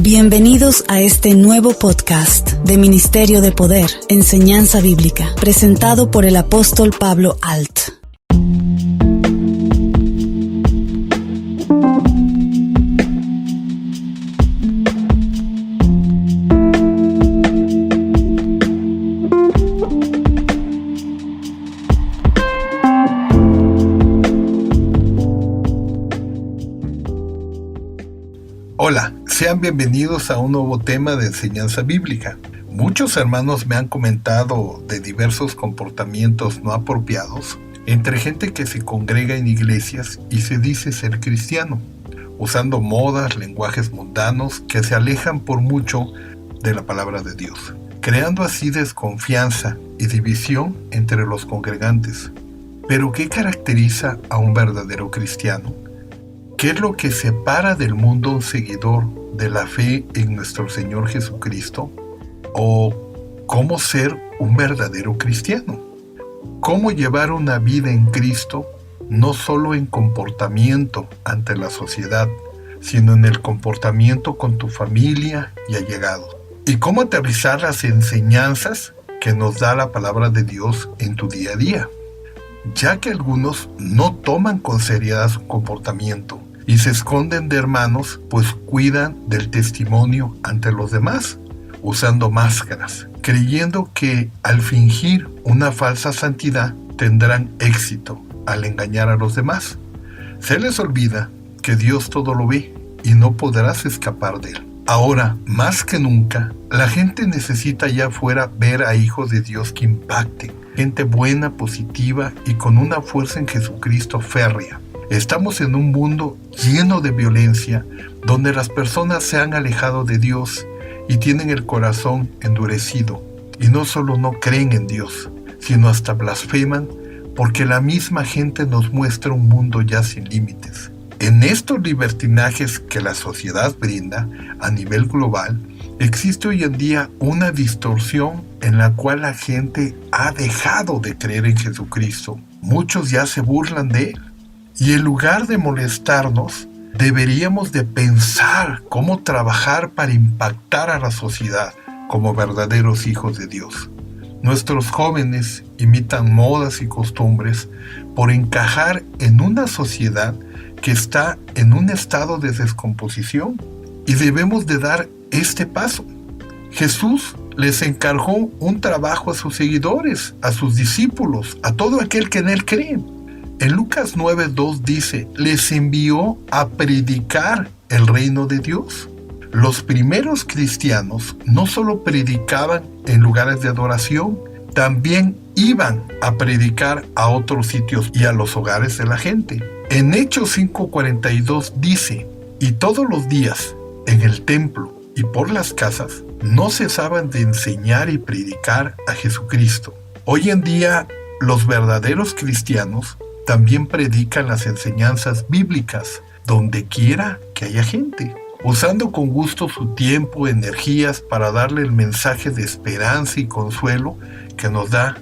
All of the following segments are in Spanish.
Bienvenidos a este nuevo podcast de Ministerio de Poder, Enseñanza Bíblica, presentado por el apóstol Pablo Alt. Hola, sean bienvenidos a un nuevo tema de enseñanza bíblica. Muchos hermanos me han comentado de diversos comportamientos no apropiados entre gente que se congrega en iglesias y se dice ser cristiano, usando modas, lenguajes mundanos que se alejan por mucho de la palabra de Dios, creando así desconfianza y división entre los congregantes. ¿Pero qué caracteriza a un verdadero cristiano? ¿Qué es lo que separa del mundo un seguidor de la fe en nuestro Señor Jesucristo? ¿O cómo ser un verdadero cristiano? ¿Cómo llevar una vida en Cristo, no solo en comportamiento ante la sociedad, sino en el comportamiento con tu familia y allegados? ¿Y cómo aterrizar las enseñanzas que nos da la palabra de Dios en tu día a día? Ya que algunos no toman con seriedad su comportamiento y se esconden de hermanos, pues cuidan del testimonio ante los demás, usando máscaras, creyendo que al fingir una falsa santidad tendrán éxito al engañar a los demás. Se les olvida que Dios todo lo ve y no podrás escapar de él. Ahora, más que nunca, la gente necesita allá afuera ver a hijos de Dios que impacten, gente buena, positiva y con una fuerza en Jesucristo férrea. Estamos en un mundo lleno de violencia, donde las personas se han alejado de Dios y tienen el corazón endurecido. Y no solo no creen en Dios, sino hasta blasfeman, porque la misma gente nos muestra un mundo ya sin límites. En estos libertinajes que la sociedad brinda a nivel global, existe hoy en día una distorsión en la cual la gente ha dejado de creer en Jesucristo. Muchos ya se burlan de él. Y en lugar de molestarnos, deberíamos de pensar cómo trabajar para impactar a la sociedad como verdaderos hijos de Dios. Nuestros jóvenes imitan modas y costumbres por encajar en una sociedad que está en un estado de descomposición, y debemos de dar este paso. Jesús les encargó un trabajo a sus seguidores, a sus discípulos, a todo aquel que en él cree. En Lucas 9:2 dice, les envió a predicar el reino de Dios. Los primeros cristianos no solo predicaban en lugares de adoración, también iban a predicar a otros sitios y a los hogares de la gente. En Hechos 5:42 dice, y todos los días en el templo y por las casas no cesaban de enseñar y predicar a Jesucristo. Hoy en día los verdaderos cristianos también predican las enseñanzas bíblicas donde quiera que haya gente, usando con gusto su tiempo, energías para darle el mensaje de esperanza y consuelo que nos da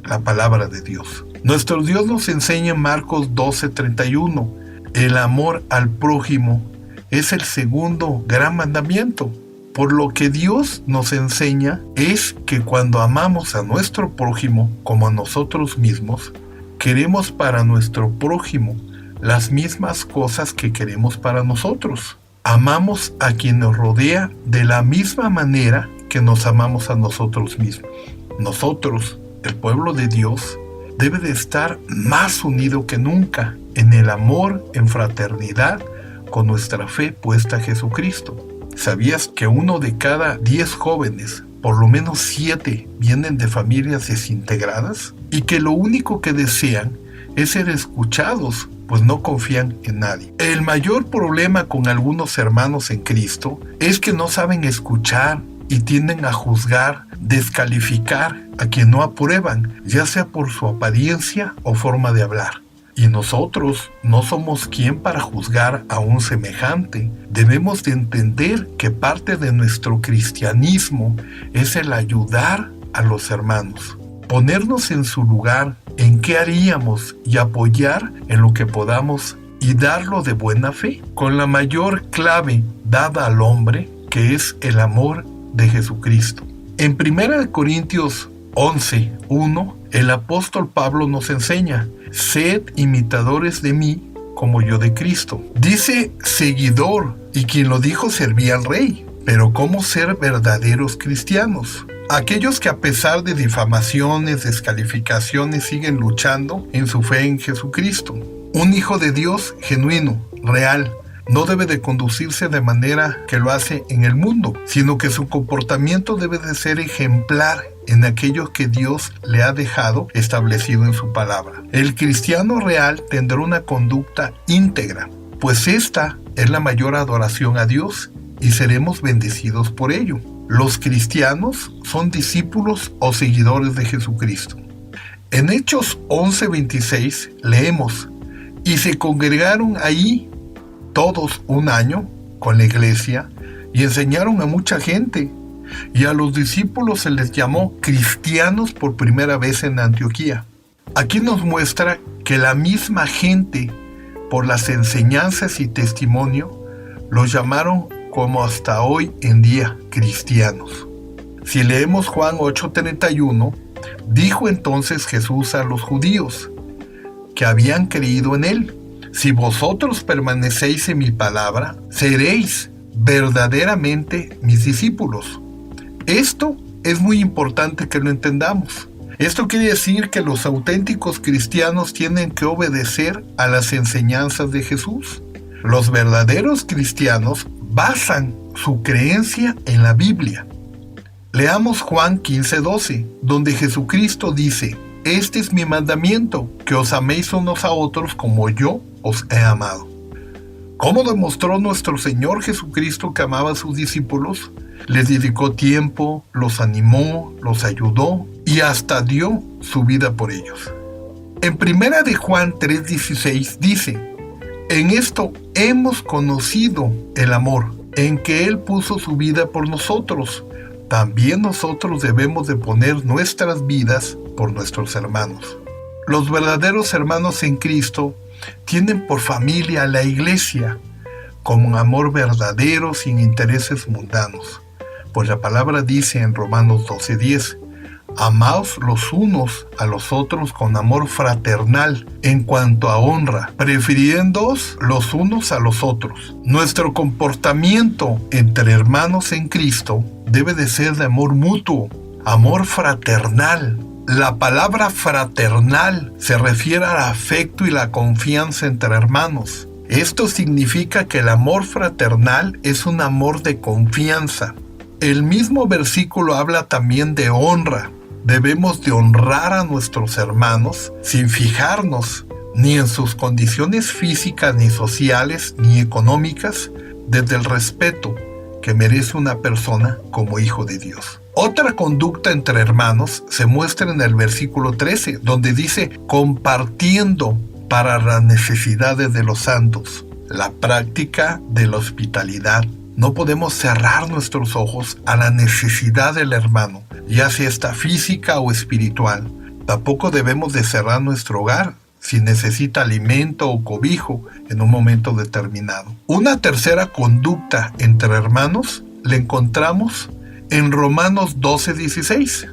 la palabra de Dios. Nuestro Dios nos enseña en Marcos 12:31, el amor al prójimo es el segundo gran mandamiento. Por lo que Dios nos enseña es que cuando amamos a nuestro prójimo como a nosotros mismos, queremos para nuestro prójimo las mismas cosas que queremos para nosotros. Amamos a quien nos rodea de la misma manera que nos amamos a nosotros mismos. Nosotros, el pueblo de Dios, debe de estar más unido que nunca en el amor, en fraternidad, con nuestra fe puesta a Jesucristo. ¿Sabías que 1 de cada 10 jóvenes, por lo menos 7, vienen de familias desintegradas? Y que lo único que desean es ser escuchados, pues no confían en nadie. El mayor problema con algunos hermanos en Cristo es que no saben escuchar y tienden a juzgar, descalificar a quien no aprueban, ya sea por su apariencia o forma de hablar. Y nosotros no somos quien para juzgar a un semejante. Debemos de entender que parte de nuestro cristianismo es el ayudar a los hermanos, ponernos en su lugar, en qué haríamos y apoyar en lo que podamos y darlo de buena fe, con la mayor clave dada al hombre, que es el amor de Jesucristo. En 1 Corintios 11:1, el apóstol Pablo nos enseña: sed imitadores de mí como yo de Cristo. Dice seguidor, y quien lo dijo servía al rey. Pero ¿cómo ser verdaderos cristianos? Aquellos que a pesar de difamaciones, descalificaciones, siguen luchando en su fe en Jesucristo. Un hijo de Dios genuino, real, no debe de conducirse de manera que lo hace en el mundo, sino que su comportamiento debe de ser ejemplar en aquello que Dios le ha dejado establecido en su palabra. El cristiano real tendrá una conducta íntegra, pues esta es la mayor adoración a Dios y seremos bendecidos por ello. Los cristianos son discípulos o seguidores de Jesucristo. En Hechos 11:26 leemos: y se congregaron ahí todos un año con la iglesia y enseñaron a mucha gente, y a los discípulos se les llamó cristianos por primera vez en Antioquía. Aquí nos muestra que la misma gente, por las enseñanzas y testimonio, los llamaron como hasta hoy en día cristianos. Si leemos Juan 8:31, dijo entonces Jesús a los judíos que habían creído en él: si vosotros permanecéis en mi palabra, seréis verdaderamente mis discípulos. Esto es muy importante que lo entendamos. Esto quiere decir que los auténticos cristianos tienen que obedecer a las enseñanzas de Jesús. Los verdaderos cristianos basan su creencia en la Biblia. Leamos Juan 15:12, donde Jesucristo dice: este es mi mandamiento, que os améis unos a otros como yo os he amado. ¿Cómo demostró nuestro Señor Jesucristo que amaba a sus discípulos? Les dedicó tiempo, los animó, los ayudó y hasta dio su vida por ellos. En 1 de Juan 3:16 dice: en esto hemos conocido el amor, en que Él puso su vida por nosotros. También nosotros debemos de poner nuestras vidas por nuestros hermanos. Los verdaderos hermanos en Cristo tienen por familia a la iglesia, con un amor verdadero sin intereses mundanos. Pues la palabra dice en Romanos 12:10: amaos los unos a los otros con amor fraternal en cuanto a honra, prefiriéndoos los unos a los otros. Nuestro comportamiento entre hermanos en Cristo debe de ser de amor mutuo, amor fraternal. La palabra fraternal se refiere al afecto y la confianza entre hermanos. Esto significa que el amor fraternal es un amor de confianza. El mismo versículo habla también de honra. Debemos de honrar a nuestros hermanos sin fijarnos ni en sus condiciones físicas, ni sociales, ni económicas, desde el respeto que merece una persona como hijo de Dios. Otra conducta entre hermanos se muestra en el versículo 13, donde dice: compartiendo para las necesidades de los santos. La práctica de la hospitalidad. No podemos cerrar nuestros ojos a la necesidad del hermano, ya sea esta física o espiritual. Tampoco debemos de cerrar nuestro hogar si necesita alimento o cobijo en un momento determinado. Una tercera conducta entre hermanos la encontramos en Romanos 12:16.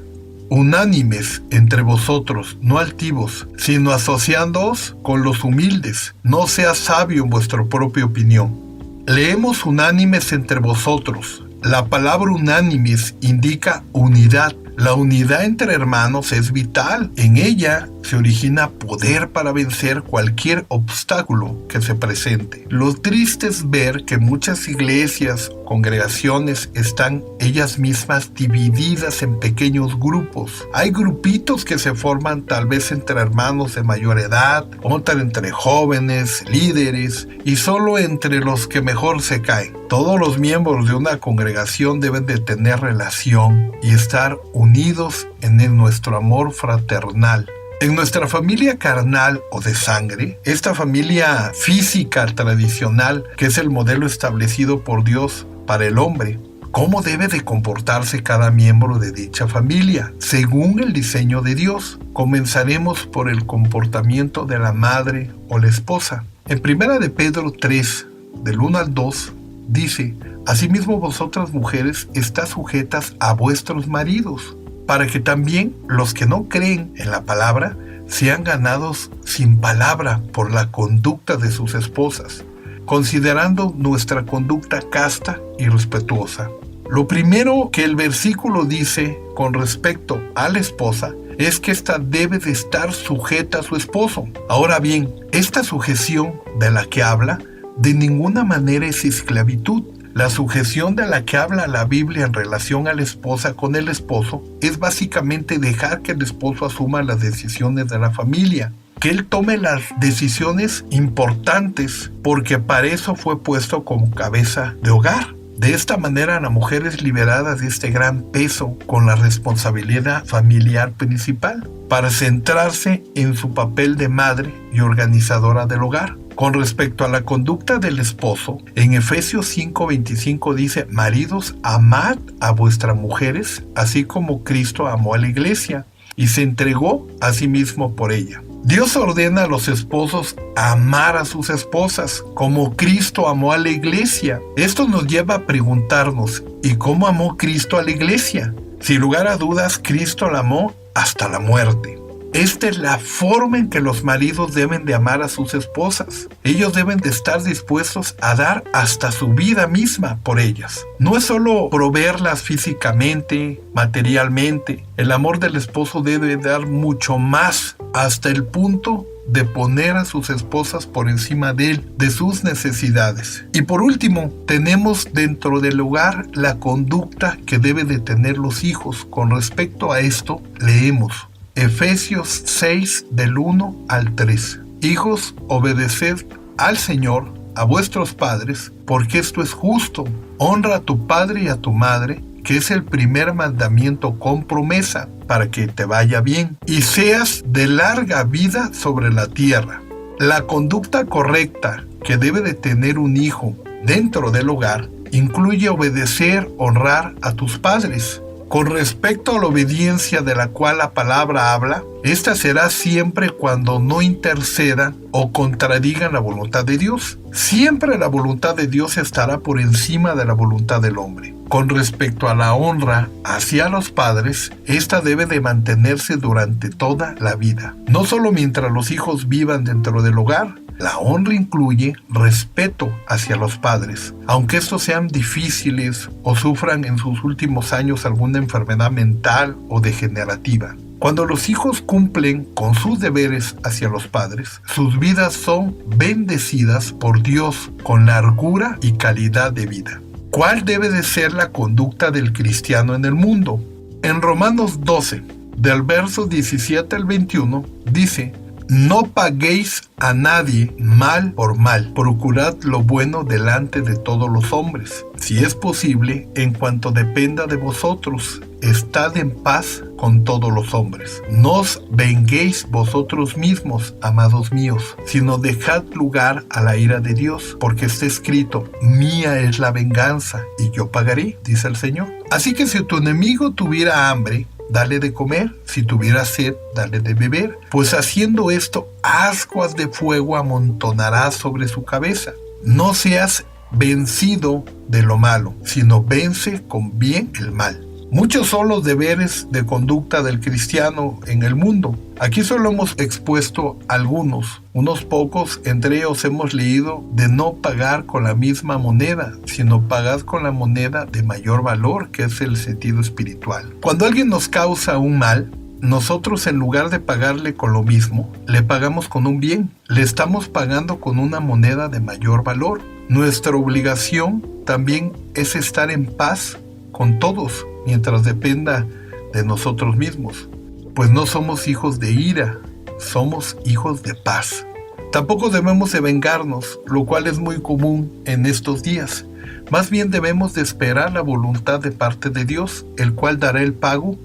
Unánimes entre vosotros, no altivos, sino asociándoos con los humildes. No sea sabio en vuestra propia opinión. Leemos unánimes entre vosotros. La palabra unánimes indica unidad. La unidad entre hermanos es vital. En ella se origina poder para vencer cualquier obstáculo que se presente. Lo triste es ver que muchas iglesias, congregaciones están ellas mismas divididas en pequeños grupos. Hay grupitos que se forman tal vez entre hermanos de mayor edad, otros entre jóvenes, líderes y solo entre los que mejor se caen. Todos los miembros de una congregación deben de tener relación y estar unidos en nuestro amor fraternal. En nuestra familia carnal o de sangre, esta familia física tradicional, que es el modelo establecido por Dios para el hombre, ¿cómo debe de comportarse cada miembro de dicha familia? Según el diseño de Dios, comenzaremos por el comportamiento de la madre o la esposa. En 1 de Pedro 3, del 1 al 2, dice: Asimismo vosotras mujeres estás sujetas a vuestros maridos, para que también los que no creen en la palabra sean ganados sin palabra por la conducta de sus esposas, considerando nuestra conducta casta y respetuosa. Lo primero que el versículo dice con respecto a la esposa es que ésta debe de estar sujeta a su esposo. Ahora bien, esta sujeción de la que habla de ninguna manera es esclavitud. La sujeción de la que habla la Biblia en relación a la esposa con el esposo es básicamente dejar que el esposo asuma las decisiones de la familia, que él tome las decisiones importantes, porque para eso fue puesto como cabeza de hogar. De esta manera la mujer es liberada de este gran peso con la responsabilidad familiar principal, para centrarse en su papel de madre y organizadora del hogar. Con respecto a la conducta del esposo, en Efesios 5:25 dice: maridos, amad a vuestras mujeres, así como Cristo amó a la iglesia y se entregó a sí mismo por ella. Dios ordena a los esposos a amar a sus esposas, como Cristo amó a la iglesia. Esto nos lleva a preguntarnos: ¿y cómo amó Cristo a la iglesia? Sin lugar a dudas, Cristo la amó hasta la muerte. Esta es la forma en que los maridos deben de amar a sus esposas. Ellos deben de estar dispuestos a dar hasta su vida misma por ellas. No es solo proveerlas físicamente, materialmente. El amor del esposo debe dar mucho más, hasta el punto de poner a sus esposas por encima de él, de sus necesidades. Y por último, tenemos dentro del hogar la conducta que deben de tener los hijos. Con respecto a esto, leemos Efesios 6 del 1 al 3. Hijos, obedeced al Señor, a vuestros padres, porque esto es justo. Honra a tu padre y a tu madre, que es el primer mandamiento con promesa, para que te vaya bien y seas de larga vida sobre la tierra. La conducta correcta que debe de tener un hijo dentro del hogar incluye obedecer, honrar a tus padres. Con respecto a la obediencia de la cual la palabra habla, esta será siempre cuando no intercedan o contradigan la voluntad de Dios. Siempre la voluntad de Dios estará por encima de la voluntad del hombre. Con respecto a la honra hacia los padres, esta debe de mantenerse durante toda la vida, no solo mientras los hijos vivan dentro del hogar. La honra incluye respeto hacia los padres, aunque estos sean difíciles o sufran en sus últimos años alguna enfermedad mental o degenerativa. Cuando los hijos cumplen con sus deberes hacia los padres, sus vidas son bendecidas por Dios con largura y calidad de vida. ¿Cuál debe de ser la conducta del cristiano en el mundo? En Romanos 12, del verso 17 al 21, dice: no paguéis a nadie mal por mal, procurad lo bueno delante de todos los hombres. Si es posible, en cuanto dependa de vosotros, estad en paz con todos los hombres. No os venguéis vosotros mismos, amados míos, sino dejad lugar a la ira de Dios, porque está escrito: mía es la venganza, y yo pagaré, dice el Señor. Así que si tu enemigo tuviera hambre, dale de comer; si tuviera sed, dale de beber, pues haciendo esto, ascuas de fuego amontonarás sobre su cabeza. No seas vencido de lo malo, sino vence con bien el mal. Muchos son los deberes de conducta del cristiano en el mundo. Aquí solo hemos expuesto algunos, unos pocos. Entre ellos hemos leído de no pagar con la misma moneda, sino pagar con la moneda de mayor valor, que es el sentido espiritual. Cuando alguien nos causa un mal, nosotros, en lugar de pagarle con lo mismo, le pagamos con un bien. Le estamos pagando con una moneda de mayor valor. Nuestra obligación también es estar en paz con todos, mientras dependa de nosotros mismos, pues no somos hijos de ira, somos hijos de paz. Tampoco debemos de vengarnos, lo cual es muy común en estos días. Más bien debemos de esperar la voluntad de parte de Dios, el cual dará el pago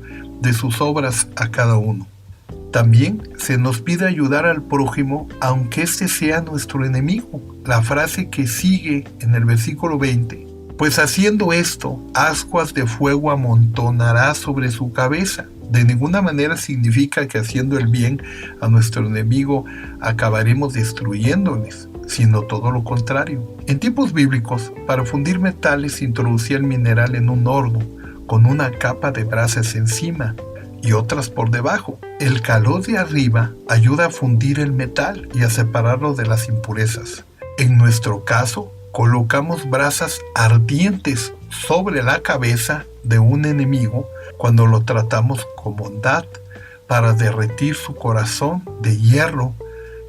de sus obras a cada uno. También se nos pide ayudar al prójimo, aunque éste sea nuestro enemigo. La frase que sigue en el versículo 20: pues haciendo esto, ascuas de fuego amontonará sobre su cabeza. De ninguna manera significa que haciendo el bien a nuestro enemigo acabaremos destruyéndoles, sino todo lo contrario. En tiempos bíblicos, para fundir metales se introducía el mineral en un horno con una capa de brasas encima y otras por debajo. El calor de arriba ayuda a fundir el metal y a separarlo de las impurezas. En nuestro caso, colocamos brasas ardientes sobre la cabeza de un enemigo cuando lo tratamos con bondad para derretir su corazón de hierro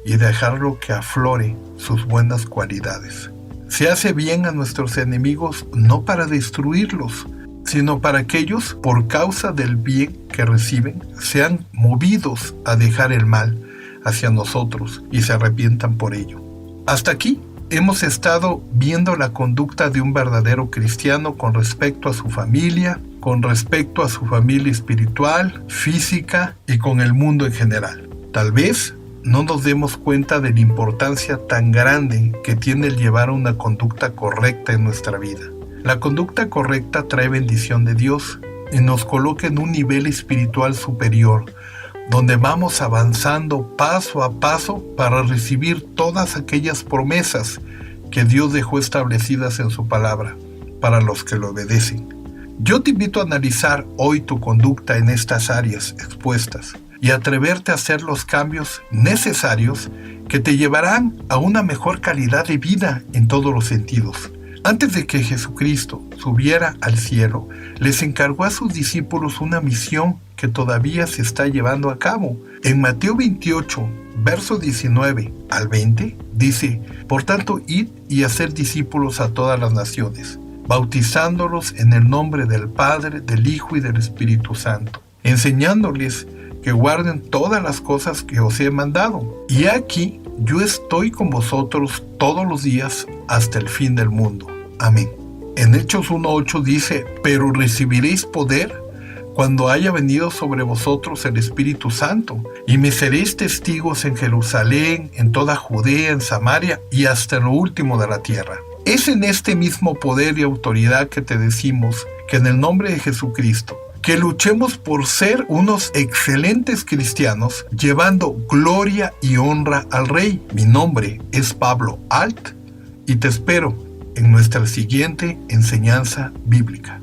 y dejarlo que aflore sus buenas cualidades. Se hace bien a nuestros enemigos no para destruirlos, sino para que ellos, por causa del bien que reciben, sean movidos a dejar el mal hacia nosotros y se arrepientan por ello. Hasta aquí hemos estado viendo la conducta de un verdadero cristiano con respecto a su familia, con respecto a su familia espiritual, física y con el mundo en general. Tal vez no nos demos cuenta de la importancia tan grande que tiene el llevar una conducta correcta en nuestra vida. La conducta correcta trae bendición de Dios y nos coloca en un nivel espiritual superior, donde vamos avanzando paso a paso para recibir todas aquellas promesas que Dios dejó establecidas en su palabra para los que lo obedecen. Yo te invito a analizar hoy tu conducta en estas áreas expuestas y atreverte a hacer los cambios necesarios que te llevarán a una mejor calidad de vida en todos los sentidos. Antes de que Jesucristo subiera al cielo, les encargó a sus discípulos una misión que todavía se está llevando a cabo. En Mateo 28, versos 19 al 20, dice: Por tanto, id y haced discípulos a todas las naciones, bautizándolos en el nombre del Padre, del Hijo y del Espíritu Santo, enseñándoles que guarden todas las cosas que os he mandado. Y aquí yo estoy con vosotros todos los días hasta el fin del mundo. Amén. En Hechos 1:8 dice: Pero recibiréis poder cuando haya venido sobre vosotros el Espíritu Santo, y me seréis testigos en Jerusalén, en toda Judea, en Samaria y hasta lo último de la tierra. Es en este mismo poder y autoridad que te decimos que en el nombre de Jesucristo, que luchemos por ser unos excelentes cristianos, llevando gloria y honra al Rey. Mi nombre es Pablo Alt y te espero en nuestra siguiente enseñanza bíblica.